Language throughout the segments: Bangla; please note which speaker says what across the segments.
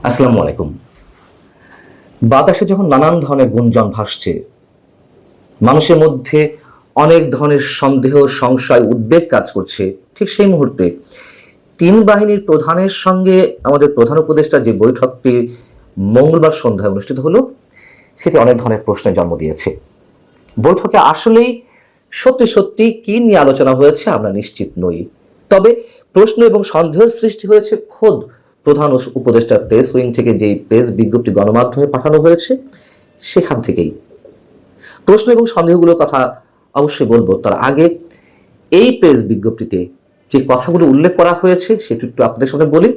Speaker 1: আসসালামু আলাইকুম। বাতাসে যখন নানান ধরনের গুঞ্জন ভাসছে, মানুষের মধ্যে অনেক ধরনের সন্দেহ, সংশয়, উদ্বেগ কাজ করছে, ঠিক সেই মুহূর্তে তিন বাহিনীর প্রধানের সঙ্গে আমাদের প্রধান উপদেষ্টার যে বৈঠকটি মঙ্গলবার সন্ধ্যায় অনুষ্ঠিত হলো, সেটি অনেক ধরনের প্রশ্নের জন্ম দিয়েছে। বৈঠকে আসলেই সত্যি সত্যি কি নিয়ে আলোচনা হয়েছে আমরা নিশ্চিত নই। তবে প্রশ্ন এবং সন্দেহের সৃষ্টি হয়েছে খোদ প্রধান উপদেষ্টার প্রেস উইং থেকে যেই প্রেস বিজ্ঞপ্তি গণমাধ্যমে পাঠানো হয়েছে সেখান থেকেই। প্রশ্ন এবং সন্দেহগুলোর কথা অবশ্যই বলবো, তার আগে এই প্রেস বিজ্ঞপ্তিতে যে কথাগুলো উল্লেখ করা হয়েছে সেটি একটু আপনাদের সামনে বলি।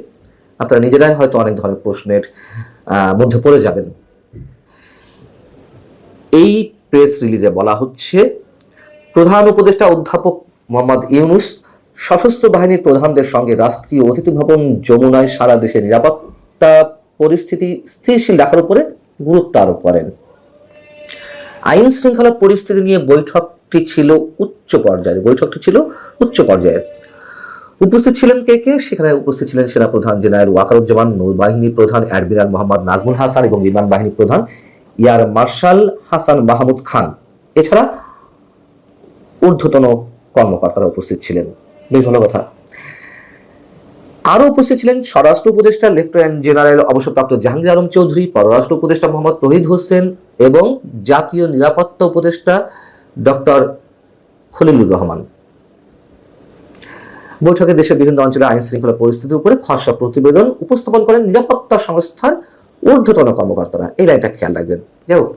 Speaker 1: আপনারা নিজেরাই হয়তো অনেক ধরনের প্রশ্নের মধ্যে পড়ে যাবেন। এই প্রেস রিলিজে বলা হচ্ছে, প্রধান উপদেষ্টা অধ্যাপক মোহাম্মদ ইউনূস সশস্ত্র বাহিনীর প্রধানদের সঙ্গে রাষ্ট্রীয় অতিথি ভবন যমুনায় সারা দেশের নিরাপত্তা পরিস্থিতি স্থিতিশীল রাখার উপরে গুরুত্ব আরোপ করেন। আইন শৃঙ্খলা পরিস্থিতি নিয়ে বৈঠকটি ছিল উচ্চ পর্যায়ের। উপস্থিত ছিলেন কে কে? সেখানে উপস্থিত ছিলেন সেনাপ্রধান জেনারেল ওয়াকারুজ্জামান, নৌবাহিনী প্রধান অ্যাডমিরাল মোহাম্মদ নাজমুল হাসান এবং বিমান বাহিনী প্রধান এয়ার মার্শাল হাসান মাহমুদ খান। এছাড়া ঊর্ধ্বতন কর্মকর্তারা উপস্থিত ছিলেন। বেশ ভালো কথা। আরো উপস্থিত ছিলেন স্বরাষ্ট্র উপদেষ্টা লেফটেন্যান্ট জেনারেল অবসরপ্রাপ্ত জাহাঙ্গীর আলম চৌধুরী, পররাষ্ট্র উপদেষ্টা মোহাম্মদ তৌহিদ হোসেন এবং জাতীয় নিরাপত্তা উপদেষ্টা ডক্টর খলিলুর রহমান। বৈঠকে দেশের বিভিন্ন অঞ্চলে আইন শৃঙ্খলা পরিস্থিতির উপরে খসড়া প্রতিবেদন উপস্থাপন করেন নিরাপত্তা সংস্থার ঊর্ধ্বতন কর্মকর্তারা। এই লাইনটা খেয়াল রাখবেন। যাই হোক,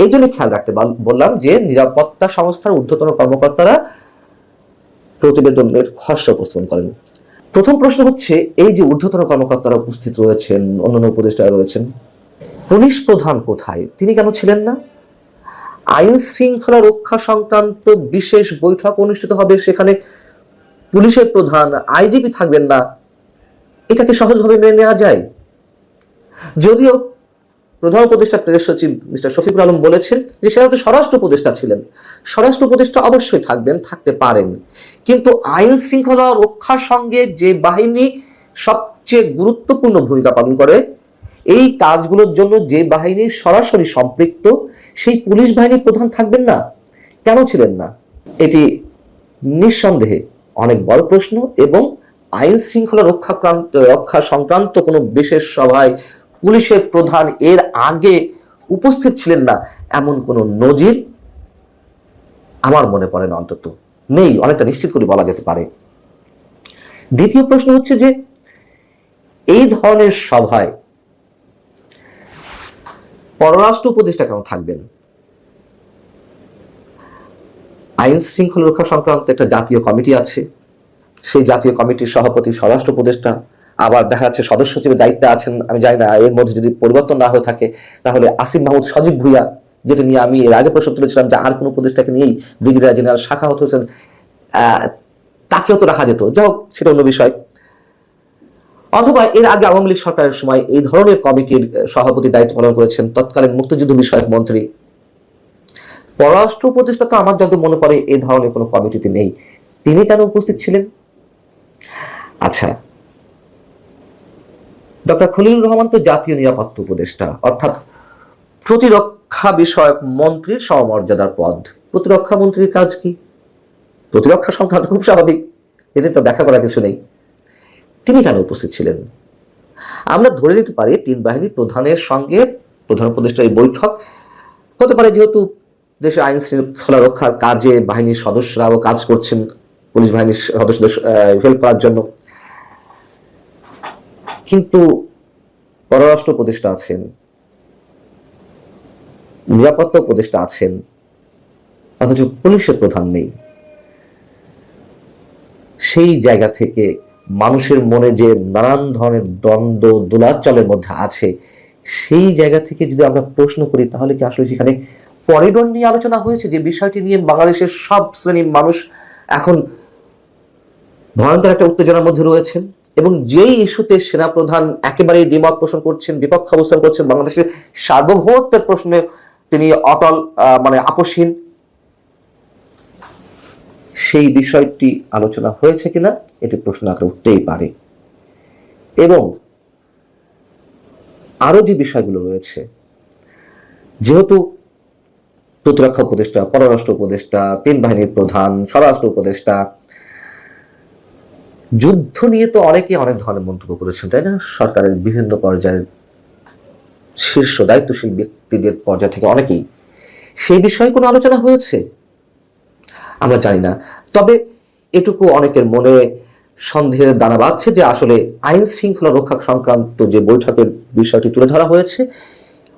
Speaker 1: এই জন্য খেয়াল রাখতে বললাম যে নিরাপত্তা সংস্থার ঊর্ধ্বতন কর্মকর্তারা প্রতিবেদনের খসড়া উপস্থাপন করেন। প্রথম প্রশ্ন হচ্ছে, এই যে ঊর্ধ্বতন কর্মকর্তারা উপস্থিত রয়েছেন, অন্যান্য উপদেষ্টারা রয়েছেন, পুলিশ প্রধান কোথায়? তিনি কেন ছিলেন না? আইন শৃঙ্খলা রক্ষা সংক্রান্ত বিশেষ বৈঠক অনুষ্ঠিত হবে, সেখানে পুলিশের প্রধান আইজিপি থাকবেন না, এটাকে সহজভাবে মেনে নেওয়া যায়? যদিও প্রধান উপদেষ্টা প্রেস সচিব মিস্টার শফিকুল আলম বলেছেন যে সেটা তো স্বরাষ্ট্র উপদেষ্টা ছিলেন, স্বরাষ্ট্র উপদেষ্টা অবশ্যই থাকবেন, থাকতে পারেন, কিন্তু আইন শৃঙ্খলা রক্ষার সঙ্গে যে বাহিনী সবচেয়ে গুরুত্বপূর্ণ ভূমিকা পালন করে, এই কাজগুলোর জন্য যে বাহিনী সরাসরি সম্পৃক্ত, সেই পুলিশ বাহিনীর প্রধান থাকবেন না? কেন ছিলেন না? এটি নিঃসন্দেহে অনেক বড় প্রশ্ন এবং আইন শৃঙ্খলা রক্ষা সংক্রান্ত কোনো বিশেষ সভায় পুলিশের প্রধান এর আগে উপস্থিত ছিলেন না এমন কোনো নজির আমার মনে পড়ে না, অন্তত নেই, অনেকটা নিশ্চিত করে বলা যেতে পারে। দ্বিতীয় প্রশ্ন হচ্ছে যে এই ধরনের সভায় পররাষ্ট্র উপদেষ্টা কেন থাকবেন? আইন শৃঙ্খলা রক্ষা সংক্রান্ত একটা জাতীয় কমিটি আছে, সেই জাতীয় কমিটির সভাপতি স্বরাষ্ট্র উপদেষ্টা, আবার দেখা যাচ্ছে সদস্য সচিবের দায়িত্বে আছেন, আমি জানি না এর মধ্যে যদি পরিবর্তন না হয়ে থাকে তাহলে আসিফ মাহমুদ সজীব ভুইয়া, যেটা নিয়ে আমি এর আগে প্রশ্ন তুলেছিলাম যে আর কোন উপদেষ্টাকে নিয়েই ব্রিগেডিয়ার জেনারেল শাখাওয়াত হোসেন, তাকেও তো রাখা যেত। যাই হোক, সেটা অন্য বিষয়। অথবা এর আগে আওয়ামী লীগ সরকারের সময় এই ধরনের কমিটির সভাপতির দায়িত্ব পালন করেছেন তৎকালীন মুক্তিযুদ্ধ বিষয়ক মন্ত্রী। পররাষ্ট্র উপদেষ্টা তো আমার যত মনে পড়ে এই ধরনের কোনো কমিটিতে নেই, তিনি কেন উপস্থিত ছিলেন? আচ্ছা, ডক্টর খলিলুর রহমান তো জাতীয় নিরাপত্তা উপদেষ্টা, অর্থাৎ প্রতিরক্ষা বিষয়ক মন্ত্রীর সমমর্যাদার পদ। প্রতিরক্ষা মন্ত্রীর কাজ কি? প্রতিরক্ষা সংক্রান্ত, খুব স্বাভাবিক, এতে তো ব্যাখ্যা করার কিছু নেই। তিনি কেন উপস্থিত ছিলেন? আমরা ধরে নিতে পারি তিন বাহিনীর প্রধানের সঙ্গে প্রধান উপদেষ্টার এই বৈঠক হতে পারে যেহেতু দেশের আইন শৃঙ্খলা রক্ষার কাজে বাহিনীর সদস্যরাও কাজ করছেন, পুলিশ বাহিনীর সদস্যদের হেল্প করার জন্য, কিন্তু পররাষ্ট্র উপদেষ্টা আছেন, নিরাপত্তা উপদেষ্টা আছেন, অথচ পুলিশের প্রধান নেই। সেই জায়গা থেকে মানুষের মনে যে নানান ধরনের দ্বন্দ্ব দোলাচলের মধ্যে আছে, সেই জায়গা থেকে যদি আমরা প্রশ্ন করি তাহলে কি আসলে সেখানে করিডোর নিয়ে আলোচনা হয়েছে, যে বিষয়টি নিয়ে বাংলাদেশের সব শ্রেণীর মানুষ এখন ভয়ঙ্কর একটা উত্তেজনার মধ্যে রয়েছেন, এবং যেই ইস্যুতে সেনাপ্রধান একেবারেই দ্বিমত পোষণ করছেন, বিপক্ষ অবস্থান করছেন, বাংলাদেশের সার্বভৌমত্বের প্রশ্নে তিনি অটল, আপোষহীন, সেই বিষয়টি আলোচনা হয়েছে কিনা এটি প্রশ্ন আকারে উঠতেই পারে। এবং আরো যে বিষয়গুলো রয়েছে, যেহেতু প্রতিরক্ষা উপদেষ্টা, পররাষ্ট্র উপদেষ্টা, 3 বাহিনীর প্রধান, স্বরাষ্ট্র উপদেষ্টা, যুদ্ধ নিয়ে তো অনেকেই অনেক ধরনের মন্তব্য করেছেন, তাই না? সরকারের বিভিন্ন পর্যায়ের শীর্ষ দায়িত্বশীল ব্যক্তিদের পর্যায় থেকে অনেকেই। সেই বিষয়ে কোনো আলোচনা হয়েছে আমরা জানি না। তবে এটুকু অনেকের মনে সন্দেহের দানা বাঁধছে যে আসলে আইন শৃঙ্খলা রক্ষা সংক্রান্ত যে বৈঠকের বিষয়টি তুলে ধরা হয়েছে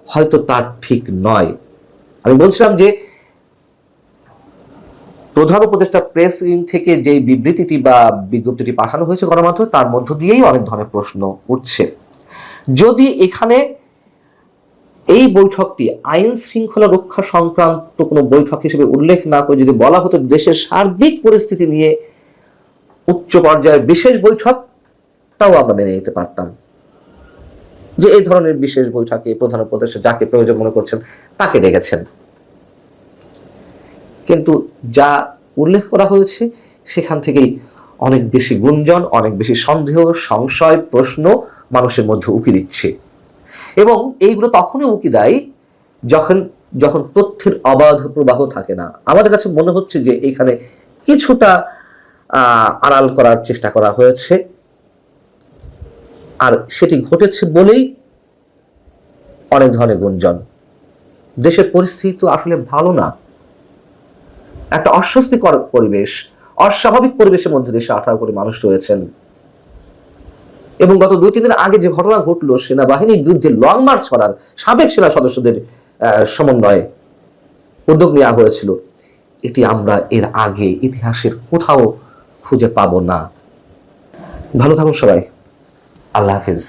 Speaker 1: হয়তো তার ঠিক নয়। আমি বলছিলাম যে প্রধান উপদেষ্টা প্রেস উইং থেকে যে বিবৃতিটি বা বিজ্ঞপ্তিটি পাঠানো হয়েছে গণমাধ্যমে, তার মধ্য দিয়েই অনেক ধরনের প্রশ্ন উঠছে। যদি এখানে এই বৈঠকটি আইন শৃঙ্খলা রক্ষা সংক্রান্ত কোনো বৈঠক হিসেবে উল্লেখ না করে যদি বলা হতো দেশের সার্বিক পরিস্থিতি নিয়ে উচ্চ পর্যায়ের বিশেষ বৈঠক, তাও আমরা মেনে নিতে পারতাম যে এই ধরনের বিশেষ বৈঠকে প্রধান উপদেষ্টা যাকে প্রয়োজন মনে করছেন তাকে ডেকেছেন। কিন্তু যা উল্লেখ করা হয়েছে সেখান থেকেই অনেক বেশি গুঞ্জন, অনেক বেশি সন্দেহ, সংশয়, প্রশ্ন মানুষের মধ্যে উকি দিচ্ছে। এবং এইগুলো তখনই উকি দেয় যখন তথ্যের অবাধ প্রবাহ থাকে না। আমাদের কাছে মনে হচ্ছে যে এখানে কিছুটা আড়াল করার চেষ্টা করা হয়েছে, আর সেটি ঘটেছে বলেই অনেক ধরনের গুঞ্জন। দেশের পরিস্থিতি তো আসলে ভালো না, একটা অস্বস্তিকর পরিবেশ, অস্বাভাবিক পরিবেশের মধ্যে দেশে 18 কোটি মানুষ রয়েছেন। এবং গত 2-3 দিন আগে যে ঘটনা ঘটলো, সেনাবাহিনীর বিরুদ্ধে লং মার্চ করার সাবেক সেনা সদস্যদের সমন্বয়ে উদ্যোগ নেওয়া হয়েছিল, এটি আমরা এর আগে ইতিহাসের কোথাও খুঁজে পাবো না। ভালো থাকুন সবাই, আল্লাহ হাফিজ।